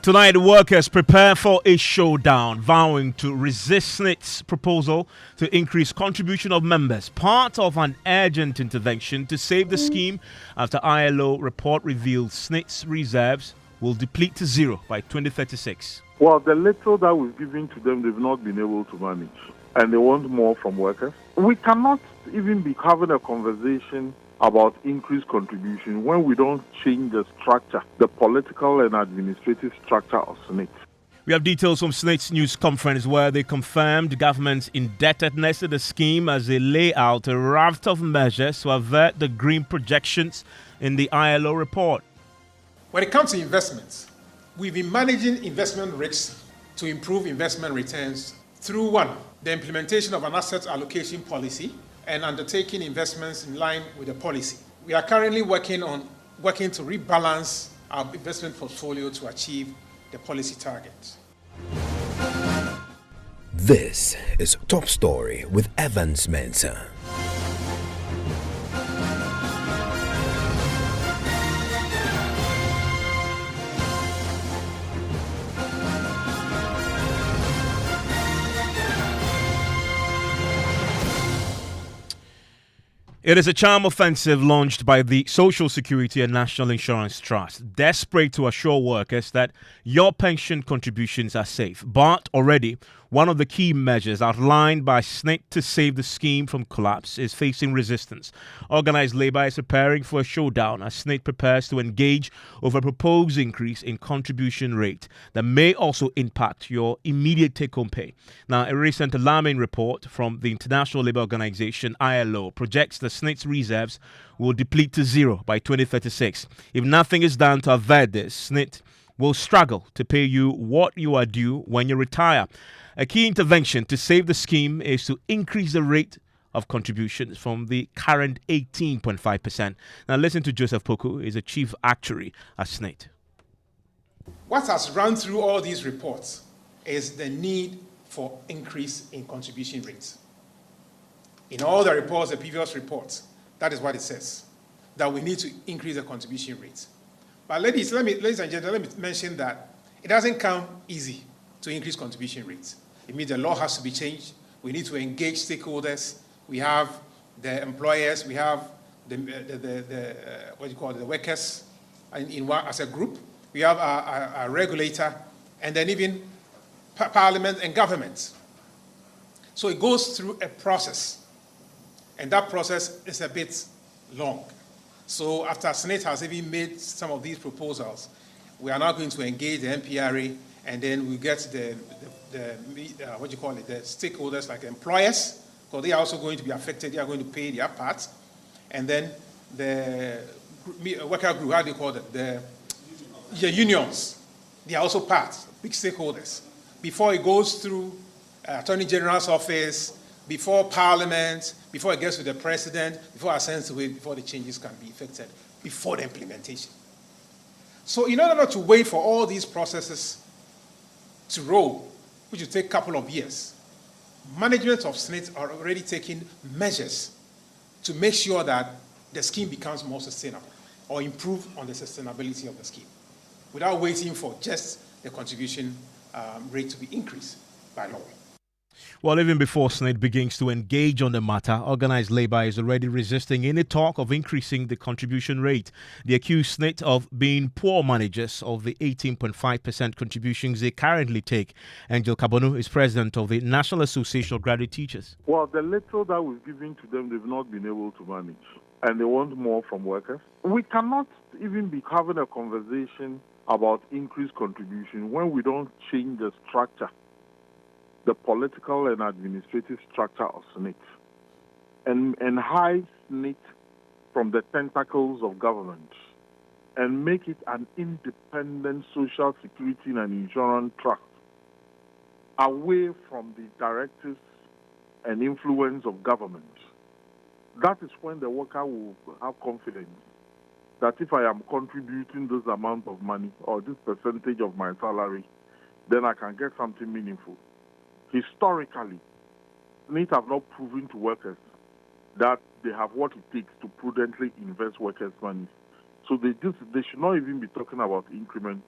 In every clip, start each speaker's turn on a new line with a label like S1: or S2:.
S1: Tonight, workers prepare for a showdown, vowing to resist SSNIT's proposal to increase contribution of members, part of an urgent intervention to save the scheme after ILO report reveals SSNIT's reserves will deplete to zero by 2036.
S2: Well, the little that was given to them, they've not been able to manage, and they want more from workers. We cannot even be having a conversation about increased contribution when we don't change the structure, the political and administrative structure of SSNIT.
S1: We have details from SSNIT's news conference where they confirmed government's indebtedness to the scheme as they lay out a raft of measures to avert the green projections in the ILO report.
S3: When it comes to investments, we've been managing investment risks to improve investment returns through one, the implementation of an asset allocation policy and undertaking investments in line with the policy. We are currently working to rebalance our investment portfolio to achieve the policy targets.
S4: This is Top Story with Evans Mensah.
S1: It is a charm offensive launched by the Social Security and National Insurance Trust, desperate to assure workers that your pension contributions are safe. But already, one of the key measures outlined by SSNIT to save the scheme from collapse is facing resistance. Organized labor is preparing for a showdown as SSNIT prepares to engage over a proposed increase in contribution rate that may also impact your immediate take-home pay. Now, a recent alarming report from the International Labour Organization, ILO, projects the SSNIT's reserves will deplete to zero by 2036. If nothing is done to avert this, SSNIT will struggle to pay you what you are due when you retire. A key intervention to save the scheme is to increase the rate of contributions from the current 18.5%. Now listen to Joseph Poku, he's a chief actuary at SSNIT.
S3: What has run through all these reports is the need for increase in contribution rates. In all the reports, the previous reports, that is what it says, that we need to increase the contribution rates. But ladies and gentlemen, let me mention that it doesn't come easy to increase contribution rates. It means the law has to be changed. We need to engage stakeholders. We have the employers. We have the workers as a group. We have a regulator, and then even parliament and government. So it goes through a process, and that process is a bit long. So after SSNIT has even made some of these proposals, we are now going to engage the NPRA, and then we get the stakeholders like employers, because they are also going to be affected. They are going to pay their part, and then the worker group, how do you call it? The unions, they are also part, big stakeholders. Before it goes through Attorney General's office, before Parliament, before it gets to the President, before it sends away, before the changes can be effected, before the implementation. So in order not to wait for all these processes to roll, which will take a couple of years, management of SSNIT are already taking measures to make sure that the scheme becomes more sustainable or improve on the sustainability of the scheme without waiting for just the contribution rate to be increased by law.
S1: Well, even before SSNIT begins to engage on the matter, organized labor is already resisting any talk of increasing the contribution rate. They accuse SSNIT of being poor managers of the 18.5% contributions they currently take. Angel Kabonu is president of the National Association of Graduate Teachers.
S2: Well, the little that was given to them, they've not been able to manage, and they want more from workers. We cannot even be having a conversation about increased contribution when we don't change the structure, the political and administrative structure of SSNIT, and hide SSNIT from the tentacles of government and make it an independent social security and insurance trust away from the directives and influence of government. That is when the worker will have confidence that if I am contributing this amount of money or this percentage of my salary, then I can get something meaningful. Historically, SSNIT have not proven to workers that they have what it takes to prudently invest workers' money. So they should not even be talking about increment.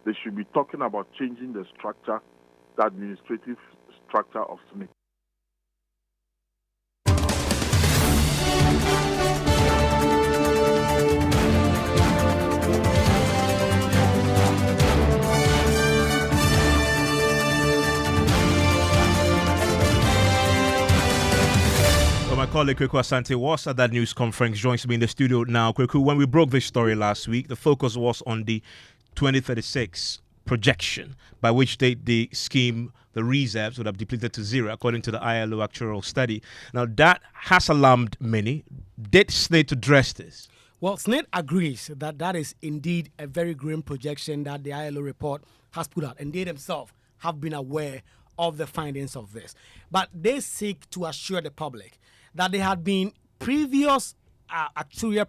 S2: they should be talking about changing the structure, the administrative structure of SSNIT.
S1: My colleague Kweku Asante was at that news conference, joins me in the studio now. Kweku, when we broke this story last week, the focus was on the 2036 projection, by which the scheme, the reserves would have depleted to zero, according to the ILO actuarial study. Now, that has alarmed many. Did SSNIT address this?
S5: Well, SSNIT agrees that that is indeed a very grim projection that the ILO report has put out, and they themselves have been aware of the findings of this. But they seek to assure the public that there had been previous actuarial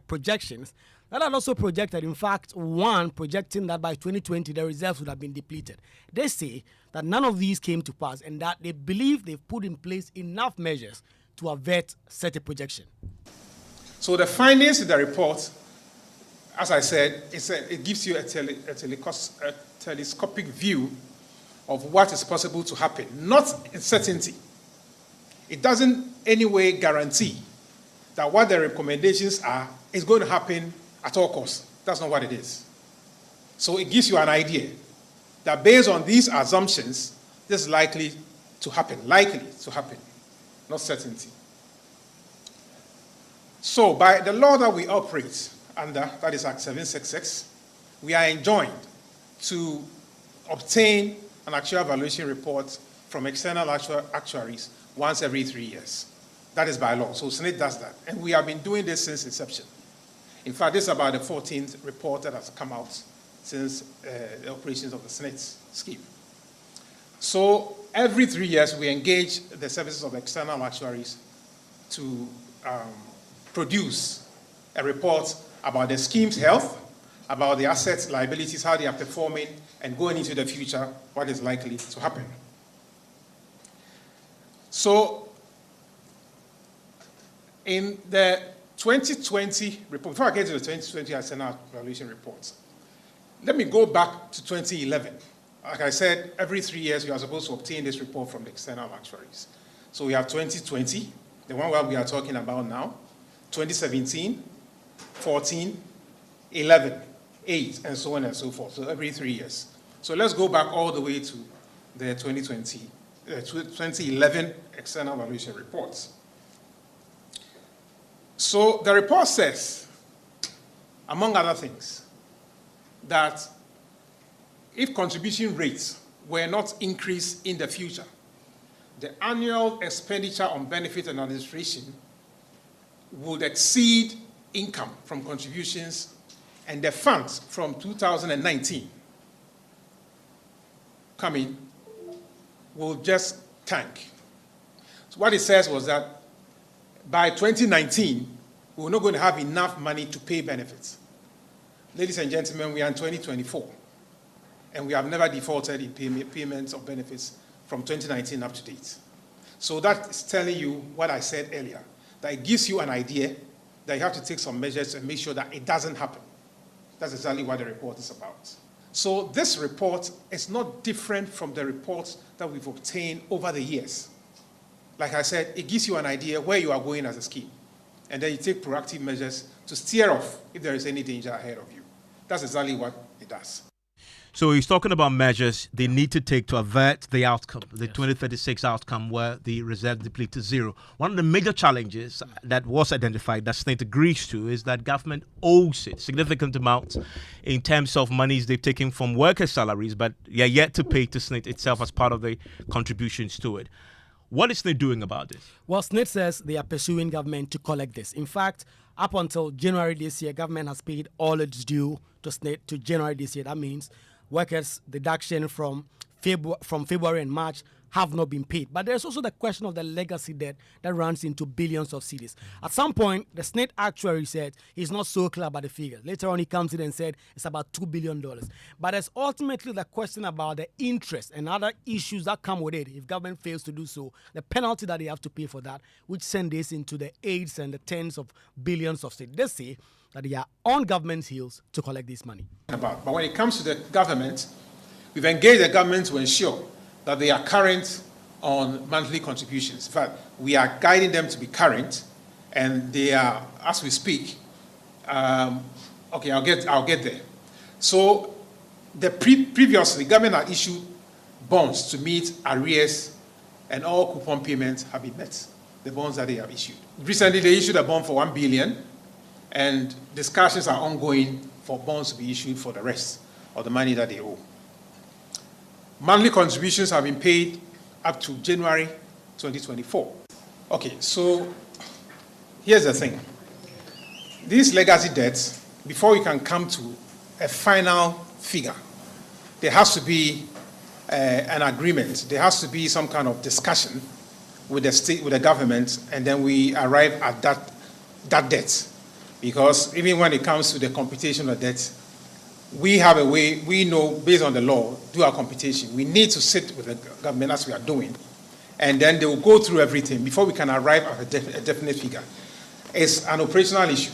S5: projections that had also projected, in fact, one projecting that by 2020 the reserves would have been depleted. They say that none of these came to pass and that they believe they've put in place enough measures to avert such a projection.
S3: So the findings in the report, as I said, it gives you a telescopic view of what is possible to happen, not in certainty. It doesn't any way guarantee that what the recommendations are is going to happen at all costs. That's not what it is. So it gives you an idea that based on these assumptions, this is likely to happen, not certainty. So by the law that we operate under, that is Act 766, we are enjoined to obtain an actuarial valuation report from external actuaries once every 3 years. That is by law. So SSNIT does that. And we have been doing this since inception. In fact, this is about the 14th report that has come out since the operations of the SSNIT scheme. So every 3 years, we engage the services of external actuaries to produce a report about the scheme's health, about the assets, liabilities, how they are performing, and going into the future, what is likely to happen. So in the 2020 report, before I get to the 2020 external valuation reports, let me go back to 2011. Like I said, every 3 years you are supposed to obtain this report from the external actuaries. So we have 2020, the one where we are talking about now, 2017, 14, 11, 8, and so on and so forth. So every 3 years. So let's go back all the way to the 2011 external valuation reports. So the report says, among other things, that if contribution rates were not increased in the future, the annual expenditure on benefit and administration would exceed income from contributions, and the funds from 2019 coming will just tank. So what it says was that by 2019, we were not going to have enough money to pay benefits. Ladies and gentlemen, we are in 2024, and we have never defaulted in payments of benefits from 2019 up to date. So that is telling you what I said earlier, that it gives you an idea that you have to take some measures and make sure that it doesn't happen. That's exactly what the report is about. So this report is not different from the reports that we've obtained over the years. Like I said, it gives you an idea where you are going as a scheme, and then you take proactive measures to steer off if there is any danger ahead of you. That's exactly what it does.
S1: So he's talking about measures they need to take to avert the outcome, the 2036 outcome where the reserve deplete to zero. One of the major challenges that was identified that SSNIT agrees to is that government owes it significant amounts in terms of monies they've taken from workers' salaries, but they're yet to pay to SSNIT itself as part of the contributions to it. What is SSNIT doing about this?
S5: Well, SSNIT says they are pursuing government to collect this. In fact, up until January this year, government has paid all its due to SSNIT to January this year. That means workers' deduction from February and March have not been paid. But there's also the question of the legacy debt that runs into billions of cedis. At some point, the SSNIT actuary said he's not so clear about the figures. Later on, he comes in and said it's about $2 billion. But there's ultimately the question about the interest and other issues that come with it. If government fails to do so, the penalty that they have to pay for that, which send this into the eights and the tens of billions of cedis. They say that they are on government's heels to collect this money.
S3: But when it comes to the government, we've engaged the government to ensure that they are current on monthly contributions. In fact, we are guiding them to be current, and they are, as we speak, okay, I'll get there. So previously, government had issued bonds to meet arrears, and all coupon payments have been met, the bonds that they have issued. Recently, they issued a bond for 1 billion, and discussions are ongoing for bonds to be issued for the rest of the money that they owe. Monthly contributions have been paid up to January 2024. Okay, so here's the thing. These legacy debts, before we can come to a final figure, there has to be an agreement. There has to be some kind of discussion with the state, with the government, and then we arrive at that debt. Because even when it comes to the computation of debt, we have a way, we know based on the law, do our computation. We need to sit with the government as we are doing, and then they will go through everything before we can arrive at a definite figure. It's an operational issue.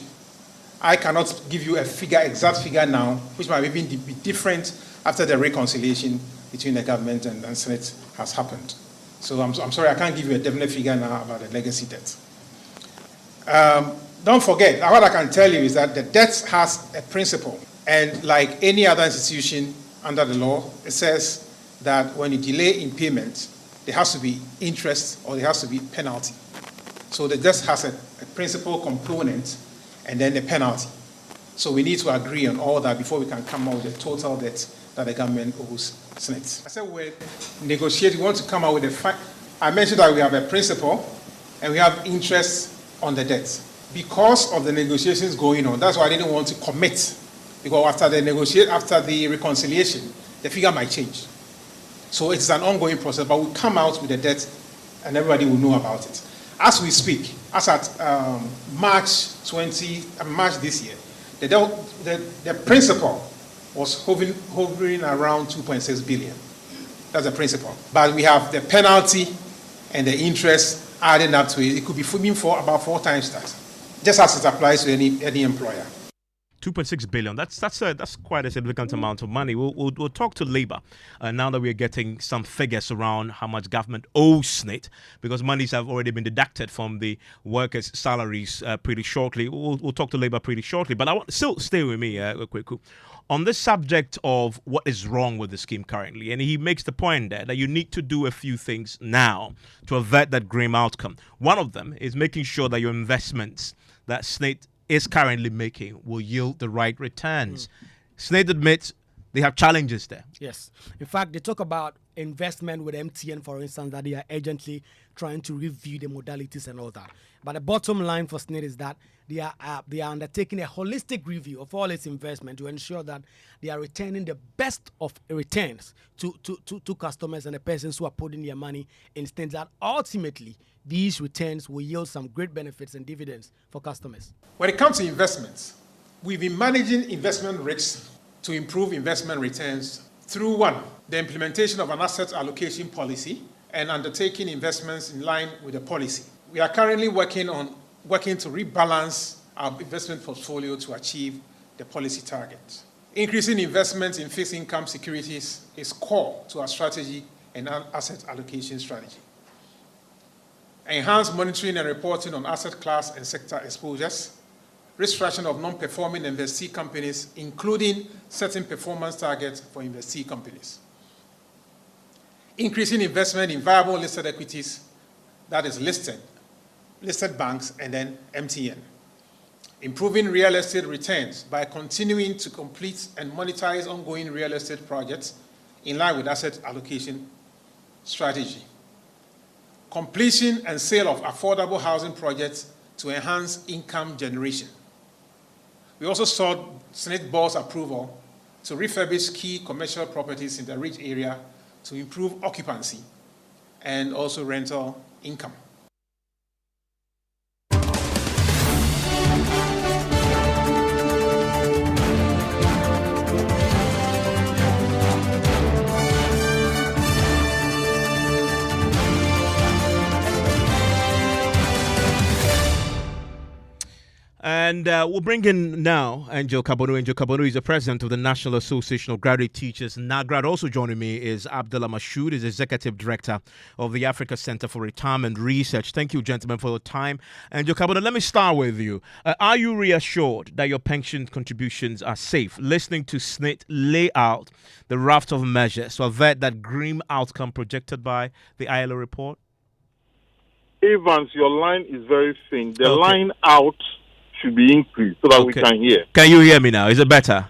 S3: I cannot give you a figure, exact figure now, which might even be different after the reconciliation between the government and SSNIT has happened. So I'm sorry, I can't give you a definite figure now about the legacy debt. Don't forget, what I can tell you is that the debt has a principle. And like any other institution under the law, it says that when you delay in payment, there has to be interest or there has to be penalty. So the debt has a principal component and then a penalty. So we need to agree on all that before we can come out with the total debt that the government owes SSNIT. I said we're negotiating, we want to come out with a I mentioned that we have a principal and we have interest on the debt. Because of the negotiations going on, that's why I didn't want to commit. Because after the reconciliation, the figure might change. So it's an ongoing process, but we'll come out with the debt and everybody will know about it. As we speak, as at March this year, the principal was hovering around 2.6 billion. That's the principal. But we have the penalty and the interest adding up to it. It could be for about 4 times that, just as it applies to any employer.
S1: 2.6 billion. That's quite a significant amount of money. We'll talk to Labour now that we're getting some figures around how much government owes SSNIT, because monies have already been deducted from the workers' salaries pretty shortly. We'll talk to Labour pretty shortly, but I want still stay with me quick on this subject of what is wrong with the scheme currently. And he makes the point there that you need to do a few things now to avert that grim outcome. One of them is making sure that your investments that SSNIT is currently making will yield the right returns. SSNIT admits they have challenges there.
S5: Yes. In fact, they talk about investment with MTN, for instance, that they are urgently trying to review the modalities and all that. But the bottom line for SSNIT is that they are undertaking a holistic review of all its investment to ensure that they are returning the best of returns to customers and the persons who are putting their money in SSNIT, that ultimately these returns will yield some great benefits and dividends for customers.
S3: When it comes to investments, we've been managing investment risks to improve investment returns through, 1, the implementation of an asset allocation policy and undertaking investments in line with the policy. We are currently working to rebalance our investment portfolio to achieve the policy target. Increasing investments in fixed income securities is core to our strategy and asset allocation strategy. Enhanced monitoring and reporting on asset class and sector exposures, restructuring of non-performing investee companies, including setting performance targets for investee companies. Increasing investment in viable listed equities, that is listed banks, and then MTN. Improving real estate returns by continuing to complete and monetize ongoing real estate projects in line with asset allocation strategy. Completion and sale of affordable housing projects to enhance income generation. We also sought SSNIT board's approval to refurbish key commercial properties in the Ridge area to improve occupancy and also rental income.
S1: And And we'll bring in now Angel Kabonu. Angel Kabonu is the president of the National Association of Graduate Teachers, NAGRAD. Also joining me is Abdullah Mashood, is executive director of the Africa Center for Retirement Research. Thank you, gentlemen, for your time. Angel Kabonu, let me start with you. Are you reassured that your pension contributions are safe? Listening to SSNIT lay out the raft of measures to avert that grim outcome projected by the ILO report?
S2: Evans, your line is very faint. The line out should be increased so that we can hear.
S1: Can you hear me now? Is it better?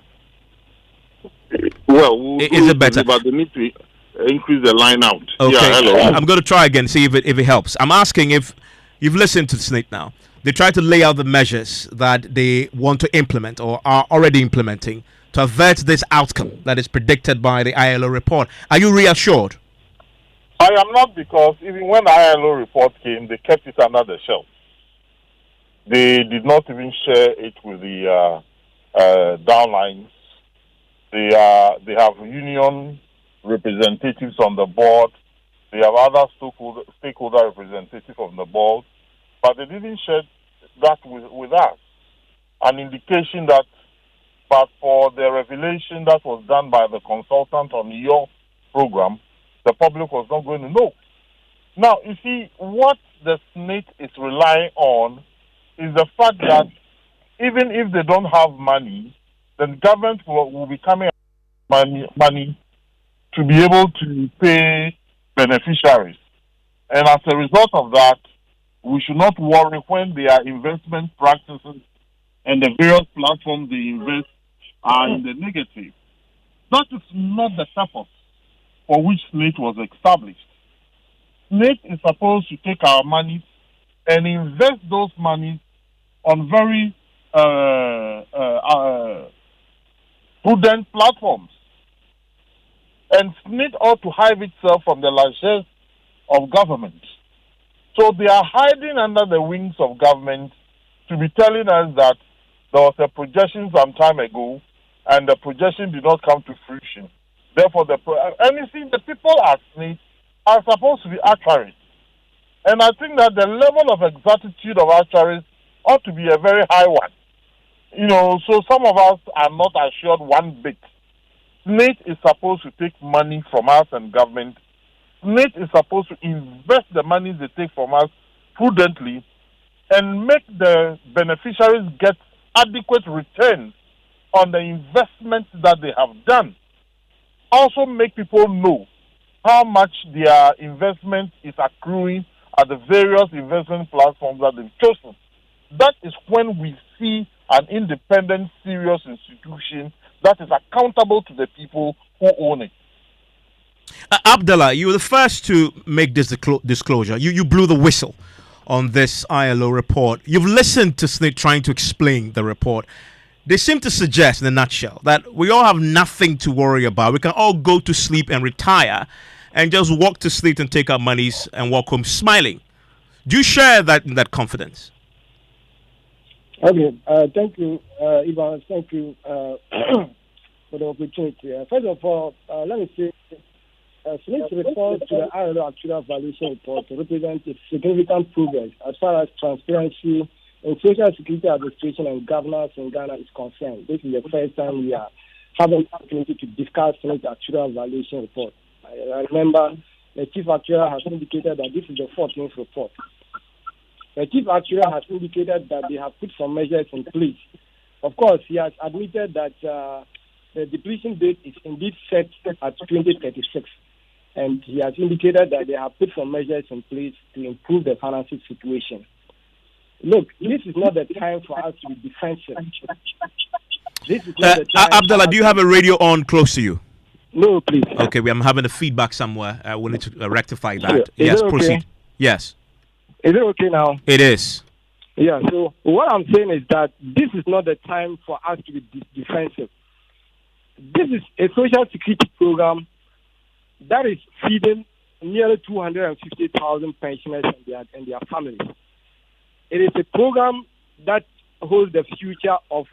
S2: Well,
S1: is it better?
S2: But they need to increase the line out.
S1: Okay.
S2: Yeah, hello.
S1: I'm going to try again, see if it helps. I'm asking if you've listened to SSNIT now. They try to lay out the measures that they want to implement or are already implementing to avert this outcome that is predicted by the ILO report. Are you reassured?
S2: I am not, because even when the ILO report came, they kept it under the shelf. They did not even share it with the downlines. They have union representatives on the board. They have other stakeholder representatives on the board, but they didn't share that with us. An indication that, but for the revelation that was done by the consultant on your program, the public was not going to know. Now, you see, what the SSNIT is relying on is the fact that even if they don't have money, the government will be coming money to be able to pay beneficiaries. And as a result of that, we should not worry when their investment practices and the various platforms they invest are in the negative. That is not the purpose for which SSNIT was established. SSNIT is supposed to take our money and invest those monies on very prudent platforms. And SSNIT ought to hide itself from the largesse of government. So they are hiding under the wings of government to be telling us that there was a projection some time ago and the projection did not come to fruition. Therefore, and you see, the people at SSNIT are supposed to be actuaries. And I think that the level of exactitude of actuaries ought to be a very high one. You know, so some of us are not assured one bit. SSNIT is supposed to take money from us and government. SSNIT is supposed to invest the money they take from us prudently and make the beneficiaries get adequate returns on the investments that they have done. Also make people know how much their investment is accruing at the various investment platforms that they've chosen. That is when we see an independent, serious institution that is accountable to the people who own it.
S1: Abdullah, you were the first to make this disclosure. You blew the whistle on this ILO report. You've listened to SSNIT trying to explain the report. They seem to suggest, in a nutshell, that we all have nothing to worry about. We can all go to sleep and retire and just walk to sleep and take our monies and walk home smiling. Do you share that confidence?
S6: Okay, thank you, Ivan. Thank you for the opportunity. First of all, let me say, SSNIT's response to the ILO actual valuation report represents a significant progress as far as transparency in Social Security administration and governance in Ghana is concerned. This is the first time we are having the opportunity to discuss SSNIT's actual valuation report. I remember the chief actuary has indicated that this is the 14th report. The chief actuary has indicated that they have put some measures in place. Of course, he has admitted that the depletion date is indeed set at 2036. And he has indicated that they have put some measures in place to improve the financial situation. Look, this is not the time for us to be defensive. This is not the time.
S1: Abdullah, do you have a radio on close to you?
S6: No, please.
S1: Okay, I'm having a feedback somewhere. We need to rectify that.
S6: Is
S1: yes,
S6: it okay?
S1: Proceed. Yes.
S6: Is it okay now?
S1: It is.
S6: Yeah, so what I'm saying is that this is not the time for us to be defensive. This is a social security program that is feeding nearly 250,000 pensioners and their families. It is a program that holds the future of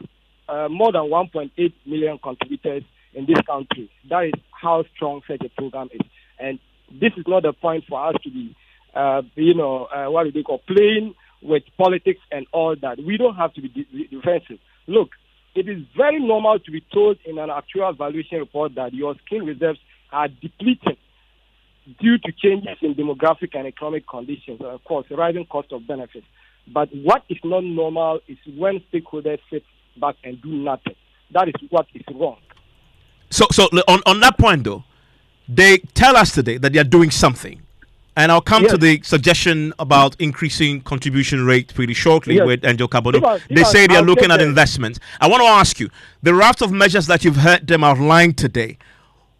S6: more than 1.8 million contributors in this country. That is how strong such a program is. And this is not the point for us to be, what do they call, playing with politics and all that. We don't have to be defensive. Look, it is very normal to be told in an actual valuation report that your scheme reserves are depleting due to changes in demographic and economic conditions, and of course, rising cost of benefits. But what is not normal is when stakeholders sit back and do nothing. That is what is wrong.
S1: So on that point, though, they tell us today that they are doing something. And I'll come to the suggestion about increasing contribution rate pretty shortly with Angel Kabonu. They say they are looking at investments. I want to ask you, the raft of measures that you've heard them outline today,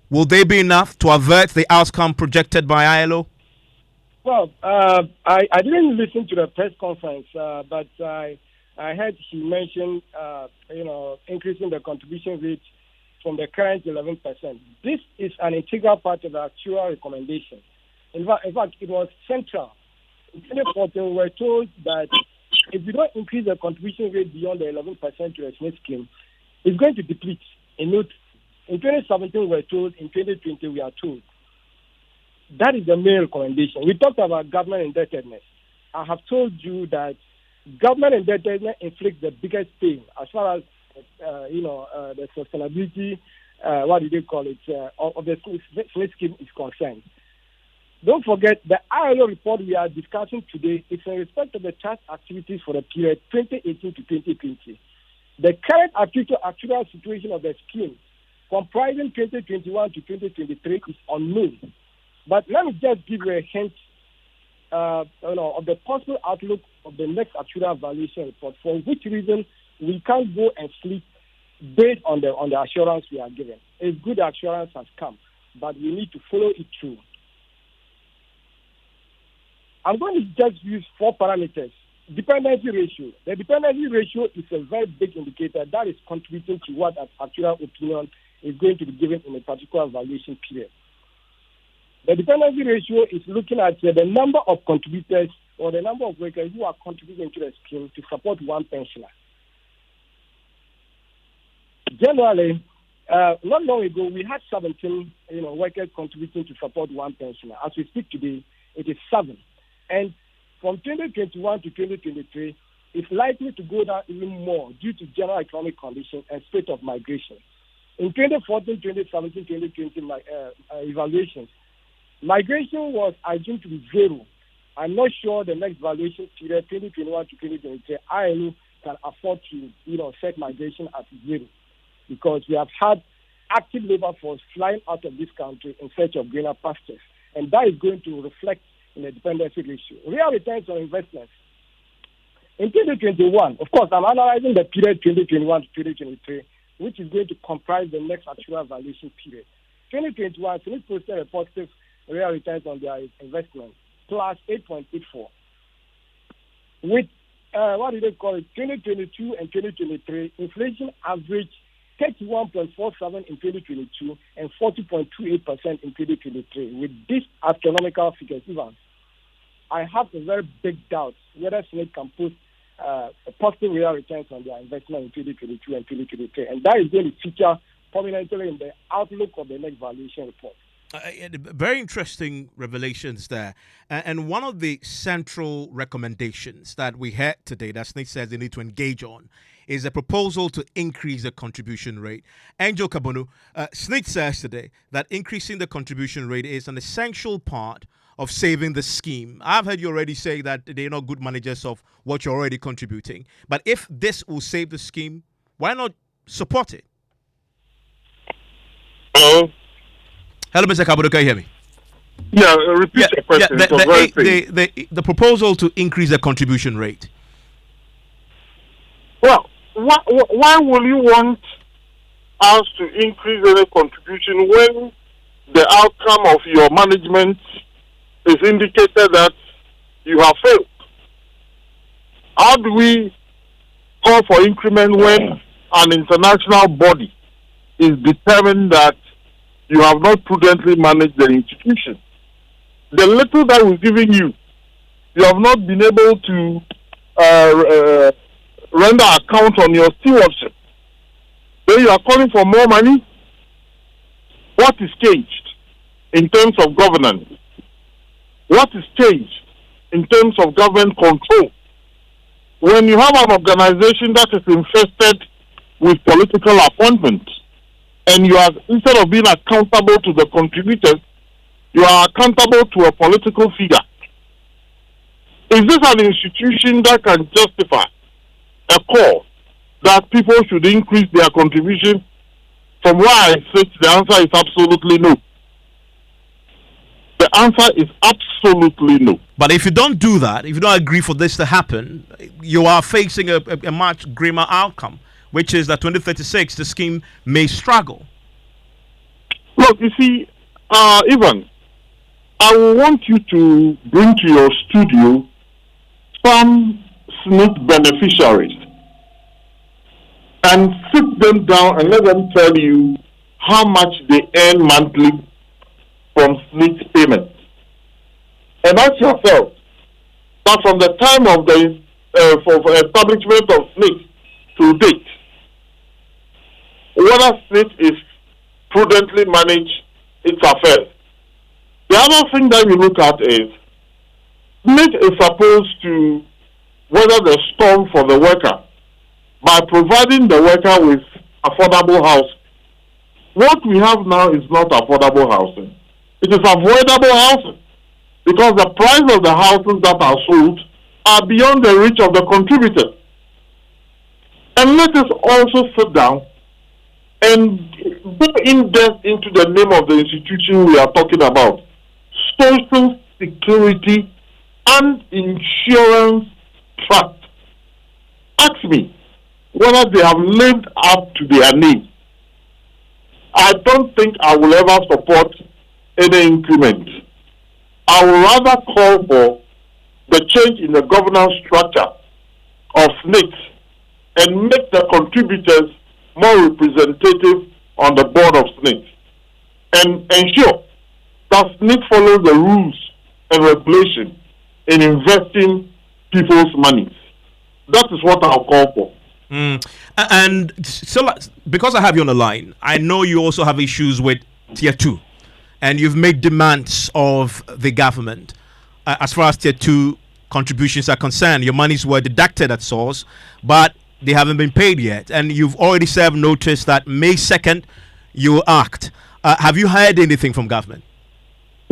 S1: will they be enough to avert the outcome projected by ILO?
S6: Well, I didn't listen to the press conference, but I heard he mentioned, increasing the contribution rate from the current 11%. This is an integral part of the actual recommendation. In fact, it was central. In 2014, we were told that if we don't increase the contribution rate beyond the 11% to the SSNIT scheme, it's going to deplete. In 2017, we were told. In 2020, we are told. That is the main recommendation. We talked about government indebtedness. I have told you that government indebtedness inflicts the biggest pain as far as the sustainability. What do they call it? Of the SSNIT scheme is concerned. Don't forget, the ILO report we are discussing today is in respect of the trust activities for the period 2018 to 2020. The current actual situation of the scheme, comprising 2021 to 2023, is unknown. But let me just give you a hint of the possible outlook of the next actual valuation report, for which reason we can't go and sleep based on the assurance we are given. A good assurance has come, but we need to follow it through. I'm going to just use 4 parameters. Dependency ratio. The dependency ratio is a very big indicator that is contributing to what an actual opinion is going to be given in a particular valuation period. The dependency ratio is looking at the number of contributors or the number of workers who are contributing to the scheme to support one pensioner. Generally, not long ago, we had 17 workers contributing to support one pensioner. As we speak today, it is 7. And from 2021 to 2023, it's likely to go down even more due to general economic conditions and state of migration. In 2014, 2017, 2020 evaluations, migration was assumed to be 0. I'm not sure the next valuation period, 2021 to 2023, ILO can afford to set migration at 0, because we have had active labor force flying out of this country in search of greener pastures, and that is going to reflect in the dependency ratio. Real returns on investments. In 2021, of course, I'm analyzing the period 2021 to 2023, which is going to comprise the next actual valuation period. 2021, SSNIT posted a positive real returns on their investment, plus 8.84. With, 2022 and 2023, inflation averaged 31.47 in 2022 and 40.28% in 2023. With these astronomical figures, Ivan, I have a very big doubt whether SSNIT can post a positive real returns on their investment in 2022 and 2023. And that is going to feature prominently in the outlook of the next valuation report.
S1: Very interesting revelations there. And one of the central recommendations that we had today that SSNIT says they need to engage on is a proposal to increase the contribution rate. Angel Kabonu, SSNIT says today that increasing the contribution rate is an essential part of saving the scheme. I've heard you already say that they're not good managers of what you're already contributing. But if this will save the scheme, why not support it?
S2: Hello?
S1: Hello, Mr. Kabonu, can you hear me?
S2: Yeah, repeat your question.
S1: The proposal to increase the contribution rate.
S2: Well, why will you want us to increase any contribution when the outcome of your management is indicated that you have failed? How do we call for increment when an international body is determined that you have not prudently managed the institution? The little that we're giving you, you have not been able to render account on your stewardship. Then you are calling for more money? What is changed in terms of governance? What is changed in terms of government control? when you have an organization that is infested with political appointments, and you are, instead of being accountable to the contributors, you are accountable to a political figure. Is this an institution that can justify a call that people should increase their contribution? From where I sit, the answer is absolutely no. The answer is absolutely no.
S1: But if you don't do that, if you don't agree for this to happen, you are facing a much grimmer outcome, which is that 2036, the scheme may struggle.
S2: Look, you see, Ivan, I want you to bring to your studio some SSNIT beneficiaries and sit them down and let them tell you how much they earn monthly from SSNIT payments. And ask yourself that from the time of the for establishment of SSNIT to date, whether SSNIT is prudently managed its affairs. The other thing that you look at is SSNIT is supposed to weather the storm for the worker by providing the worker with affordable housing. What we have now is not affordable housing. It is avoidable housing because the price of the houses that are sold are beyond the reach of the contributors. And let us also sit down and go in depth into the name of the institution we are talking about. Social Security and Insurance Trust. Ask me whether they have lived up to their name. I don't think I will ever support any increment. I would rather call for the change in the governance structure of SSNIT and make the contributors more representative on the board of SSNIT and ensure that SSNIT follows the rules and regulations in investing people's money. That is what I'll call for.
S1: And so, because I have you on the line, I know you also have issues with Tier 2, and you've made demands of the government. As far as Tier 2 contributions are concerned, your monies were deducted at source, but they haven't been paid yet. And you've already served notice that May 2nd, you will act. Have you heard anything from government?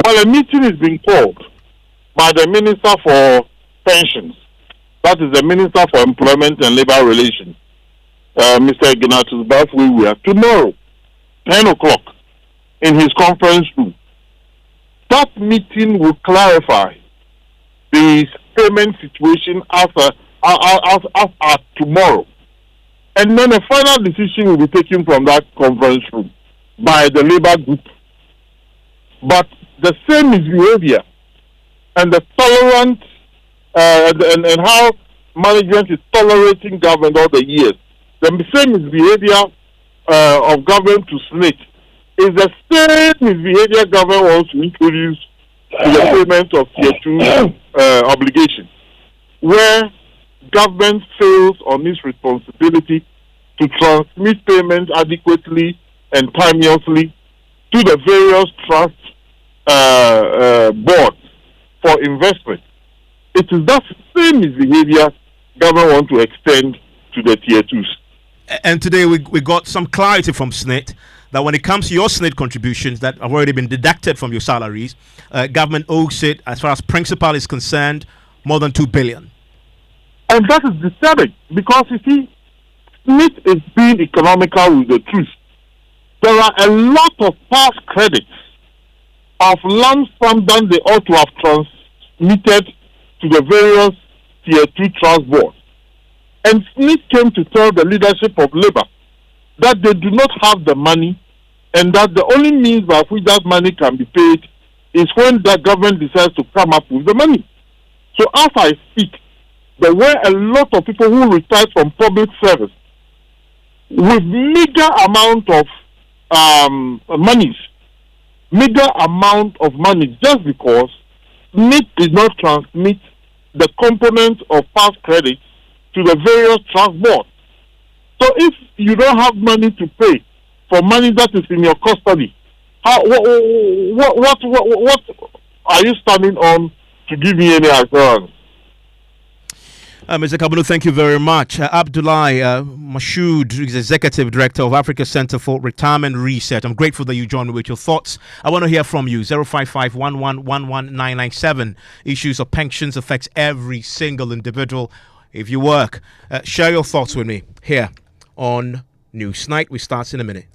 S2: Well, a meeting is being called by the Minister for Pensions. That is the Minister for Employment and Labor Relations, Mr. Ignatius Bafwe, tomorrow, 10 o'clock, in his conference room. That meeting will clarify the payment situation as tomorrow. And then a final decision will be taken from that conference room by the labor group. But the same is behavior and the tolerance and how management is tolerating government all the years. The same is behavior of government to SSNIT is the same misbehavior government wants to introduce to the payment of Tier 2 obligations, where government fails on its responsibility to transmit payments adequately and timeously to the various trust boards for investment. It is that same misbehavior government wants to extend to the Tier 2s.
S1: And today we got some clarity from SSNIT that when it comes to your SSNIT contributions that have already been deducted from your salaries, government owes it, as far as principal is concerned, more than 2 billion.
S2: And that is disturbing because, you see, SSNIT is being economical with the truth. There are a lot of past credits of lump sum that they ought to have transmitted to the various Tier 2 trust boards. And SSNIT came to tell the leadership of Labour that they do not have the money and that the only means by which that money can be paid is when the government decides to come up with the money. So as I speak, there were a lot of people who retired from public service with meager amount of monies just because SSNIT did not transmit the components of past credits to the various trust boards. So if you don't have money to pay for money that is in your custody, what are you standing on to give me any assurance?
S1: Mr. Kabunu, thank you very much. Abdullahi Mashood is Executive Director of Africa Center for Retirement Research. I'm grateful that you joined me with your thoughts. I want to hear from you. 055-11-11997. Issues of pensions affects every single individual. If you work, share your thoughts with me here on News Night. We start in a minute.